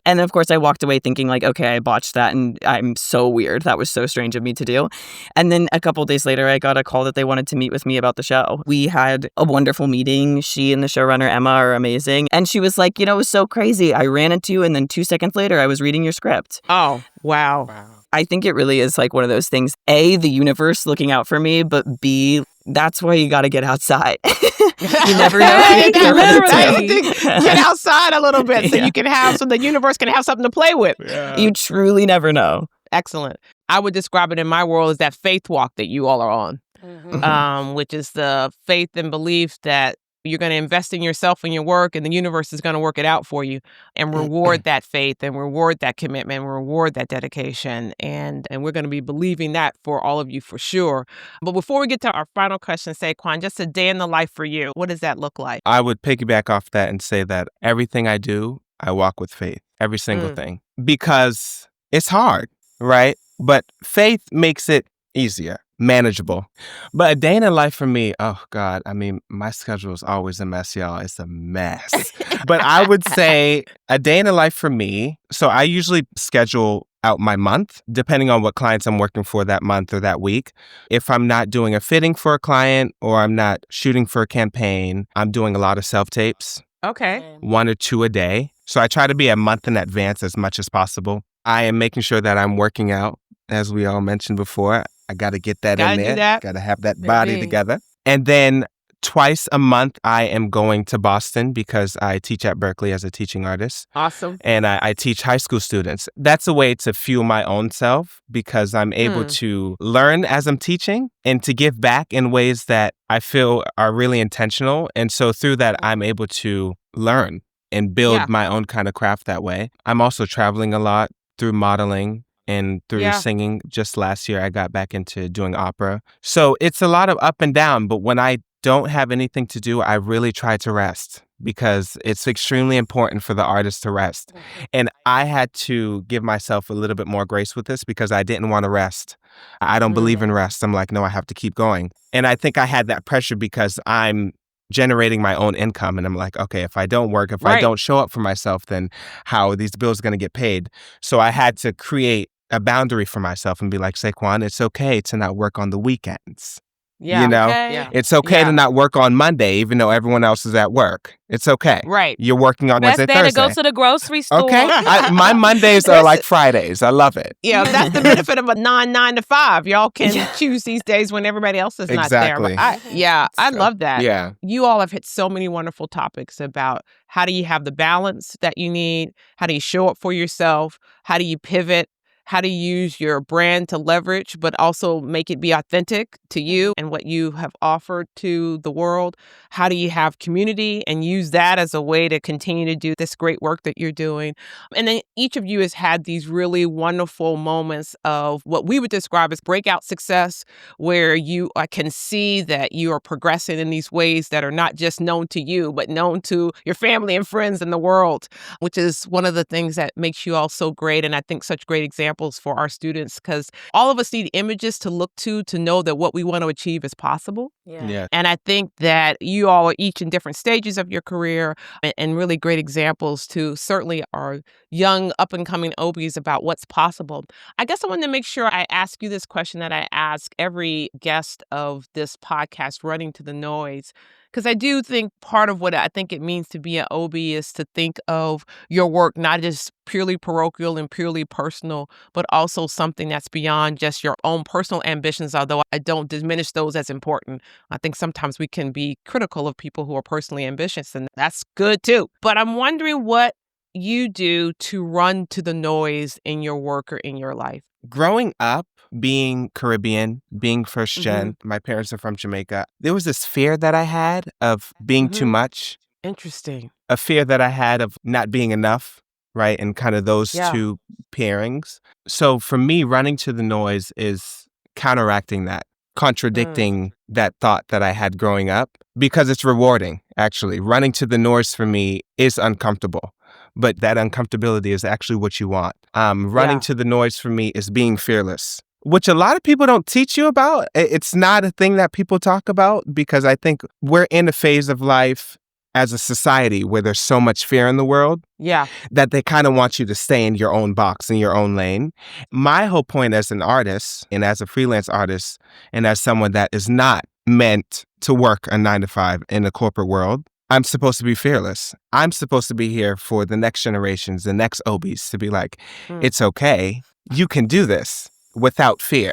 of course I walked away thinking like, okay, I botched that and I'm so weird. That was so strange of me to do. And then a couple days later, I got a call that they wanted to meet with me about the show. We had a wonderful meeting. She and the showrunner, Emma, are amazing. And she was like, it was so crazy. I ran into you and then 2 seconds later, I was reading your script. Oh, wow. I think it really is like one of those things, A, the universe looking out for me, but B, that's why you got to get outside. You never know. Get outside a little bit so the universe can have something to play with. Yeah. You truly never know. Excellent. I would describe it in my world as that faith walk that you all are on, which is the faith and belief that you're going to invest in yourself and your work, and the universe is going to work it out for you and reward that faith and reward that commitment and reward that dedication. And we're going to be believing that for all of you for sure. But before we get to our final question, Seyquan, just a day in the life for you. What does that look like? I would piggyback off that and say that everything I do, I walk with faith. Every single thing. Because it's hard, right? But faith makes it easier. Manageable. But a day in the life for me, oh God, I mean, my schedule is always a mess, y'all. It's a mess. But I would say a day in the life for me, so I usually schedule out my month, depending on what clients I'm working for that month or that week. If I'm not doing a fitting for a client or I'm not shooting for a campaign, I'm doing a lot of self-tapes. Okay. 1 or 2 a day. So I try to be a month in advance as much as possible. I am making sure that I'm working out as we all mentioned before. I got to get that in Gotta do there. that. Got to have that body Baby. together. And then twice a month, I am going to Boston because I teach at Berkeley as a teaching artist. Awesome. And I teach high school students. That's a way to fuel my own self because I'm able to learn as I'm teaching and to give back in ways that I feel are really intentional. And so through that, I'm able to learn and build my own kind of craft that way. I'm also traveling a lot through modeling and through singing. Just last year, I got back into doing opera. So it's a lot of up and down. But when I don't have anything to do, I really try to rest because it's extremely important for the artist to rest. And I had to give myself a little bit more grace with this because I didn't want to rest. I don't believe in rest. I'm like, no, I have to keep going. And I think I had that pressure because I'm generating my own income. And I'm like, okay, if I don't work, if I don't show up for myself, then how are these bills going to get paid? So I had to create a boundary for myself and be like, Seyquan, it's okay to not work on the weekends. Yeah. You know, Okay. it's okay to not work on Monday, even though everyone else is at work. It's okay. Right. You're working on Best Wednesday, day to Thursday. go to the grocery store. Okay. My Mondays are like Fridays. I love it. Yeah, that's the benefit of a 9 to 5. Y'all can choose these days when everybody else is not there. Exactly. But I love that. Yeah. You all have hit so many wonderful topics about how do you have the balance that you need? How do you show up for yourself? How do you pivot? How to use your brand to leverage, but also make it be authentic to you and what you have offered to the world. How do you have community and use that as a way to continue to do this great work that you're doing? And then each of you has had these really wonderful moments of what we would describe as breakout success, where I can see that you are progressing in these ways that are not just known to you, but known to your family and friends in the world, which is one of the things that makes you all so great. And I think such great examples for our students, because all of us need images to look to know that what we want to achieve is possible. Yeah. And I think that you all are each in different stages of your career and really great examples to certainly our young up and coming Obies about what's possible. I guess I wanted to make sure I ask you this question that I ask every guest of this podcast, Running to the Noise. Because I do think part of what I think it means to be an Obie is to think of your work not just purely parochial and purely personal, but also something that's beyond just your own personal ambitions, although I don't diminish those as important. I think sometimes we can be critical of people who are personally ambitious, and that's good too. But I'm wondering what you do to run to the noise in your work or in your life. Growing up, being Caribbean, being first gen, my parents are from Jamaica, there was this fear that I had of being too much. Interesting. A fear that I had of not being enough, right? And kind of those two pairings. So for me, running to the noise is counteracting that, contradicting that thought that I had growing up, because it's rewarding, actually. Running to the noise for me is uncomfortable. But that uncomfortability is actually what you want. Running to the noise for me is being fearless, which a lot of people don't teach you about. It's not a thing that people talk about because I think we're in a phase of life as a society where there's so much fear in the world that they kind of want you to stay in your own box, in your own lane. My whole point as an artist and as a freelance artist and as someone that is not meant to work a 9 to 5 in the corporate world, I'm supposed to be fearless. I'm supposed to be here for the next generations, the next Obies, to be like, it's okay. You can do this without fear,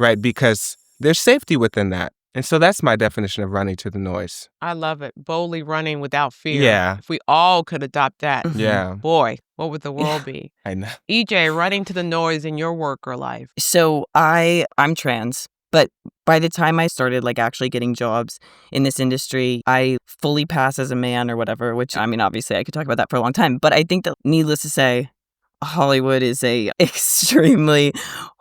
right? Because there's safety within that. And so that's my definition of running to the noise. I love it. Boldly running without fear. Yeah. If we all could adopt that, Yeah. boy, what would the world be? I know. EJ, running to the noise in your work or life. So I'm trans. But by the time I started actually getting jobs in this industry, I fully pass as a man or whatever, which I mean, obviously I could talk about that for a long time. But I think that needless to say, Hollywood is a extremely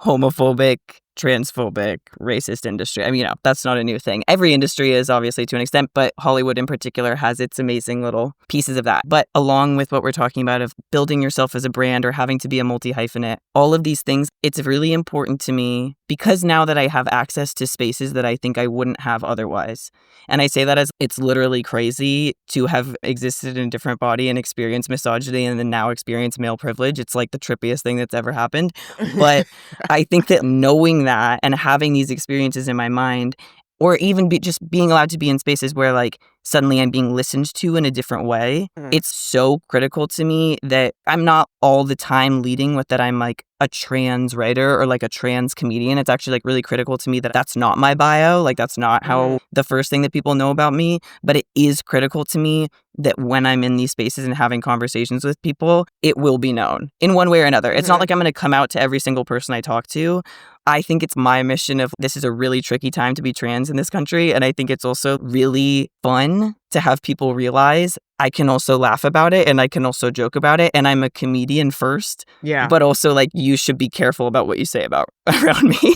homophobic, transphobic, racist industry. I mean, that's not a new thing. Every industry is obviously to an extent, but Hollywood in particular has its amazing little pieces of that. But along with what we're talking about of building yourself as a brand or having to be a multi-hyphenate, all of these things, it's really important to me because now that I have access to spaces that I think I wouldn't have otherwise. And I say that as it's literally crazy to have existed in a different body and experienced misogyny and then now experience male privilege. It's like the trippiest thing that's ever happened. But I think that knowing that and having these experiences in my mind or even just being allowed to be in spaces where like suddenly I'm being listened to in a different way. It's so critical to me that I'm not all the time leading with that I'm like a trans writer or like a trans comedian. It's actually like really critical to me that that's not my bio. Like that's not how the first thing that people know about me. But it is critical to me that when I'm in these spaces and having conversations with people, it will be known in one way or another. It's not like I'm going to come out to every single person I talk to. I think it's my mission of this is a really tricky time to be trans in this country. And I think it's also really fun to have people realize I can also laugh about it and I can also joke about it. And I'm a comedian first. Yeah. But also like you should be careful about what you say about around me.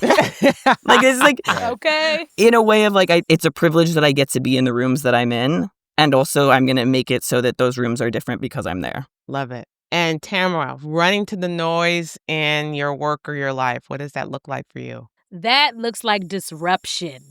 Like it's like, okay. In a way of like, it's a privilege that I get to be in the rooms that I'm in. And also I'm going to make it so that those rooms are different because I'm there. Love it. And Tamara, running to the noise in your work or your life, what does that look like for you? That looks like disruption.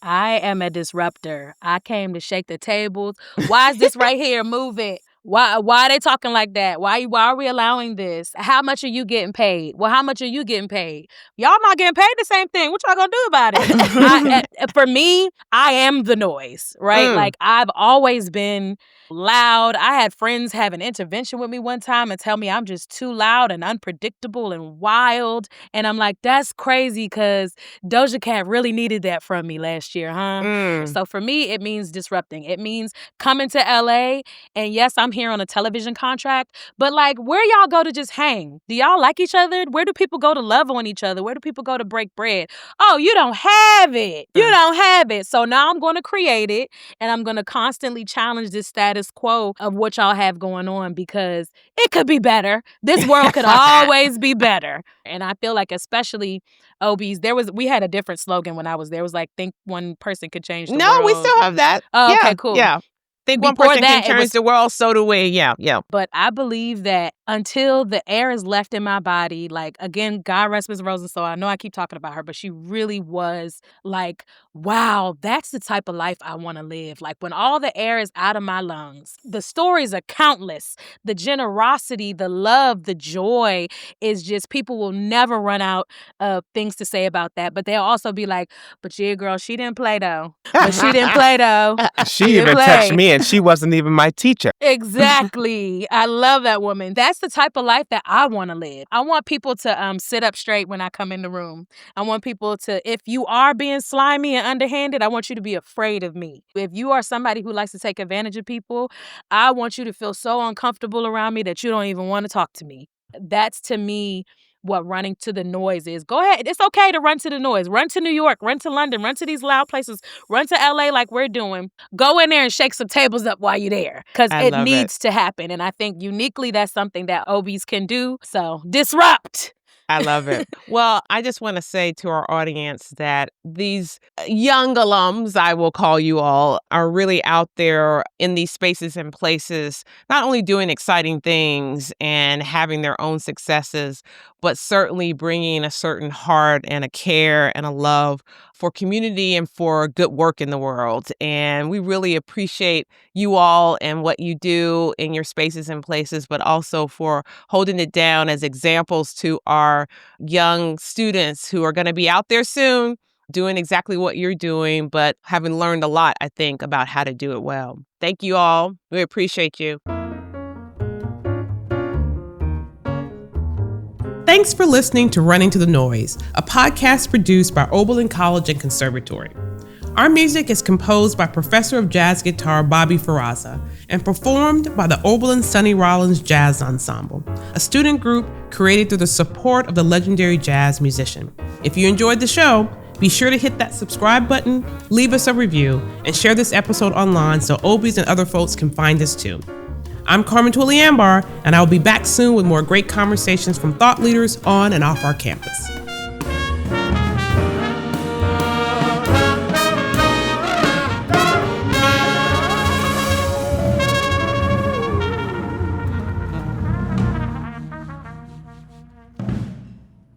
I am a disruptor. I came to shake the tables. Why is this right here moving? Why are they talking like that? Why are we allowing this? How much are you getting paid? Well, how much are you getting paid? Y'all not getting paid the same thing. What y'all gonna do about it? For me, I am the noise, right? Like I've always been loud. I had friends have an intervention with me one time and tell me I'm just too loud and unpredictable and wild. And I'm like, that's crazy because Doja Cat really needed that from me last year, huh? So for me, it means disrupting. It means coming to LA. And yes, I'm here on a television contract, but like where y'all go to just hang? Do y'all like each other? Where do people go to love on each other? Where do people go to break bread? Oh, you don't have it. You don't have it. So now I'm going to create it and I'm going to constantly challenge this status quo of what y'all have going on because it could be better. This world could always be better. And I feel like especially OBs, we had a different slogan when I was there. It was like, think one person could change the world. No, we still have that. Oh, yeah, okay, cool. Yeah. Think one person can change the world, so do we. Yeah. But I believe that until the air is left in my body, like, again, God rest Miss Rosa, so I know I keep talking about her, but she really was like, wow, that's the type of life I want to live. Like, when all the air is out of my lungs, the stories are countless. The generosity, the love, the joy is just, people will never run out of things to say about that. But they'll also be like, but yeah, girl, she didn't play though. But she didn't play though. She even touched me and she wasn't even my teacher. Exactly. I love that woman. That's the type of life that I want to live. I want people to sit up straight when I come in the room. I want people to, if you are being slimy and underhanded, I want you to be afraid of me. If you are somebody who likes to take advantage of people, I want you to feel so uncomfortable around me that you don't even want to talk to me. That's, to me, what running to the noise is. Go ahead. It's okay to run to the noise. Run to New York. Run to London. Run to these loud places. Run to LA like we're doing. Go in there and shake some tables up while you're there. Because it needs to happen. And I think uniquely that's something that OBs can do. So disrupt. I love it. Well, I just want to say to our audience that these young alums, I will call you all, are really out there in these spaces and places, not only doing exciting things and having their own successes, but certainly bringing a certain heart and a care and a love for community and for good work in the world. And we really appreciate you all and what you do in your spaces and places, but also for holding it down as examples to our young students who are going to be out there soon doing exactly what you're doing, but having learned a lot, I think, about how to do it well. Thank you all. We appreciate you. Thanks for listening to Running to the Noise, a podcast produced by Oberlin College and Conservatory. Our music is composed by Professor of Jazz Guitar Bobby Ferraza and performed by the Oberlin Sonny Rollins Jazz Ensemble, a student group created through the support of the legendary jazz musician. If you enjoyed the show, be sure to hit that subscribe button, leave us a review, and share this episode online so OBs and other folks can find us too. I'm Carmen Twillie Ambar, and I will be back soon with more great conversations from thought leaders on and off our campus.